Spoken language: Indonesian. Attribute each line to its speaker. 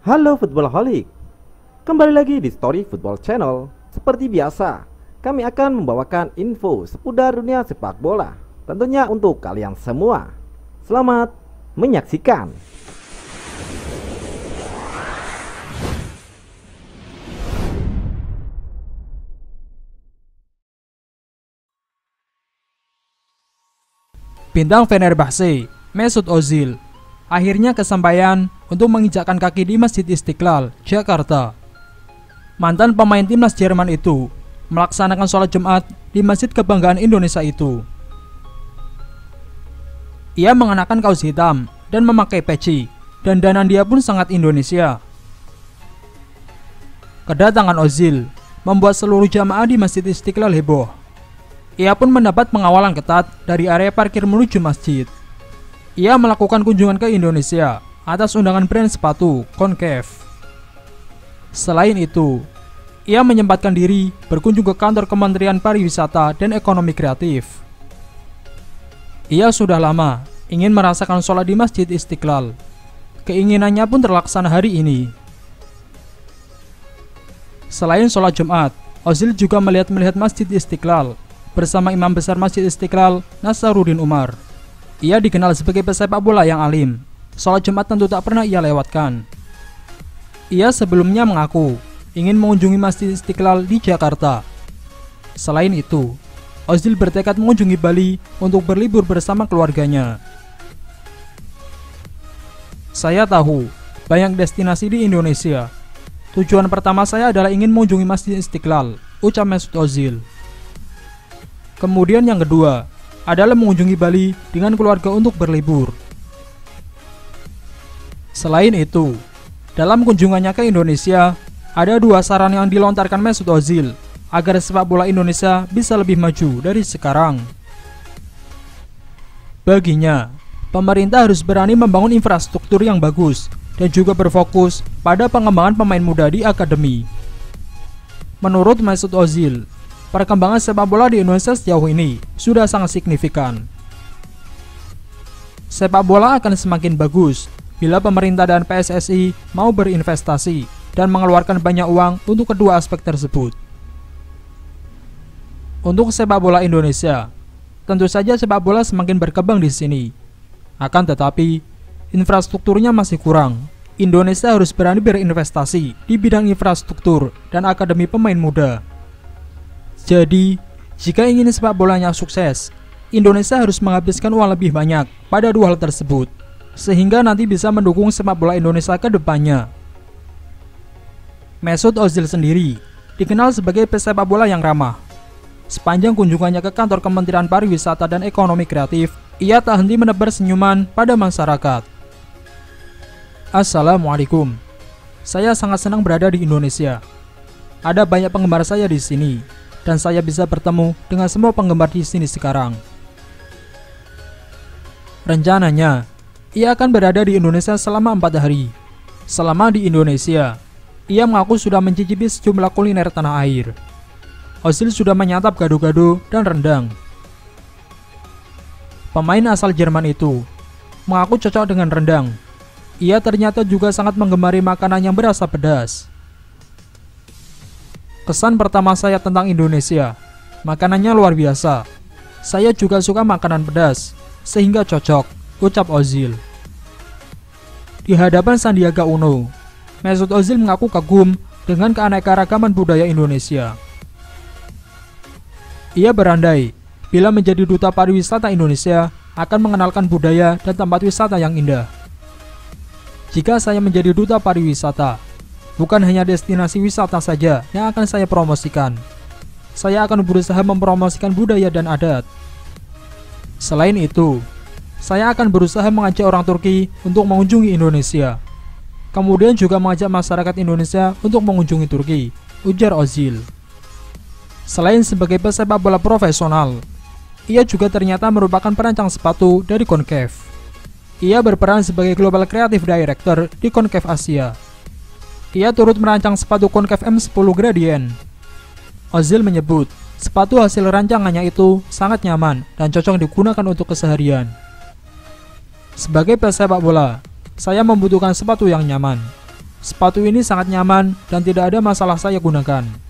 Speaker 1: Halo Footballaholic, kembali lagi di Story Football Channel. Seperti biasa, kami akan membawakan info seputar dunia sepak bola, tentunya untuk kalian semua. Selamat menyaksikan.
Speaker 2: Bintang Fenerbahce, Mesut Ozil, akhirnya kesampaian untuk menginjakkan kaki di Masjid Istiqlal, Jakarta. Mantan pemain timnas Jerman itu melaksanakan sholat Jumat di Masjid Kebanggaan Indonesia itu. Ia mengenakan kaos hitam dan memakai peci, dan dandan dia pun sangat Indonesia. Kedatangan Ozil membuat seluruh jamaah di Masjid Istiqlal heboh. Ia pun mendapat pengawalan ketat dari area parkir menuju masjid. Ia melakukan kunjungan ke Indonesia atas undangan brand sepatu Concave. Selain itu, ia menyempatkan diri berkunjung ke kantor Kementerian Pariwisata dan Ekonomi Kreatif. Ia sudah lama ingin merasakan sholat di Masjid Istiqlal. Keinginannya pun terlaksana hari ini. Selain sholat Jumat, Ozil juga melihat Masjid Istiqlal bersama Imam Besar Masjid Istiqlal, Nasaruddin Umar. Ia dikenal sebagai pesepak bola yang alim. Sholat Jumat tentu tak pernah ia lewatkan. Ia sebelumnya mengaku ingin mengunjungi Masjid Istiqlal di Jakarta. Selain itu, Ozil bertekad mengunjungi Bali untuk berlibur bersama keluarganya. Saya tahu banyak destinasi di Indonesia. Tujuan pertama saya adalah ingin mengunjungi Masjid Istiqlal, ucap Mesut Ozil. Kemudian yang kedua adalah mengunjungi Bali dengan keluarga untuk berlibur. Selain itu, dalam kunjungannya ke Indonesia, ada dua saran yang dilontarkan Mesut Ozil agar sepak bola Indonesia bisa lebih maju dari sekarang. Baginya, pemerintah harus berani membangun infrastruktur yang bagus dan juga berfokus pada pengembangan pemain muda di akademi. Menurut Mesut Ozil, perkembangan sepak bola di Indonesia sejauh ini sudah sangat signifikan. Sepak bola akan semakin bagus bila pemerintah dan PSSI mau berinvestasi dan mengeluarkan banyak uang untuk kedua aspek tersebut. Untuk sepak bola Indonesia, tentu saja sepak bola semakin berkembang di sini. Akan tetapi, infrastrukturnya masih kurang. Indonesia harus berani berinvestasi di bidang infrastruktur dan akademi pemain muda. Jadi, jika ingin sepak bolanya sukses, Indonesia harus menghabiskan uang lebih banyak pada dua hal tersebut, sehingga nanti bisa mendukung sepak bola Indonesia ke depannya. Mesut Ozil sendiri dikenal sebagai pesepak bola yang ramah. Sepanjang kunjungannya ke kantor Kementerian Pariwisata dan Ekonomi Kreatif, ia tak henti menebar senyuman pada masyarakat. Assalamualaikum. Saya sangat senang berada di Indonesia. Ada banyak penggemar saya di sini, dan saya bisa bertemu dengan semua penggemar di sini sekarang. Rencananya, ia akan berada di Indonesia selama 4 hari. Selama di Indonesia, ia mengaku sudah mencicipi sejumlah kuliner tanah air. Ozil sudah menyantap gado-gado dan rendang. Pemain asal Jerman itu mengaku cocok dengan rendang. Ia ternyata juga sangat menggemari makanan yang berasa pedas. Kesan pertama saya tentang Indonesia, makanannya luar biasa. Saya juga suka makanan pedas, sehingga cocok, ucap Ozil. Di hadapan Sandiaga Uno, Mesut Ozil mengaku kagum dengan keanekaragaman budaya Indonesia. Ia berandai bila menjadi duta pariwisata Indonesia akan mengenalkan budaya dan tempat wisata yang indah. Jika saya menjadi duta pariwisata, bukan hanya destinasi wisata saja yang akan saya promosikan. Saya akan berusaha mempromosikan budaya dan adat. Selain itu, saya akan berusaha mengajak orang Turki untuk mengunjungi Indonesia. Kemudian juga mengajak masyarakat Indonesia untuk mengunjungi Turki, ujar Ozil. Selain sebagai pesepak bola profesional, ia juga ternyata merupakan perancang sepatu dari Concave. Ia berperan sebagai Global Creative Director di Concave Asia. Ia turut merancang sepatu Concave M10 Gradient. Ozil menyebut, sepatu hasil rancangannya itu sangat nyaman dan cocok digunakan untuk keseharian. Sebagai pesepak bola, saya membutuhkan sepatu yang nyaman. Sepatu ini sangat nyaman dan tidak ada masalah saya gunakan.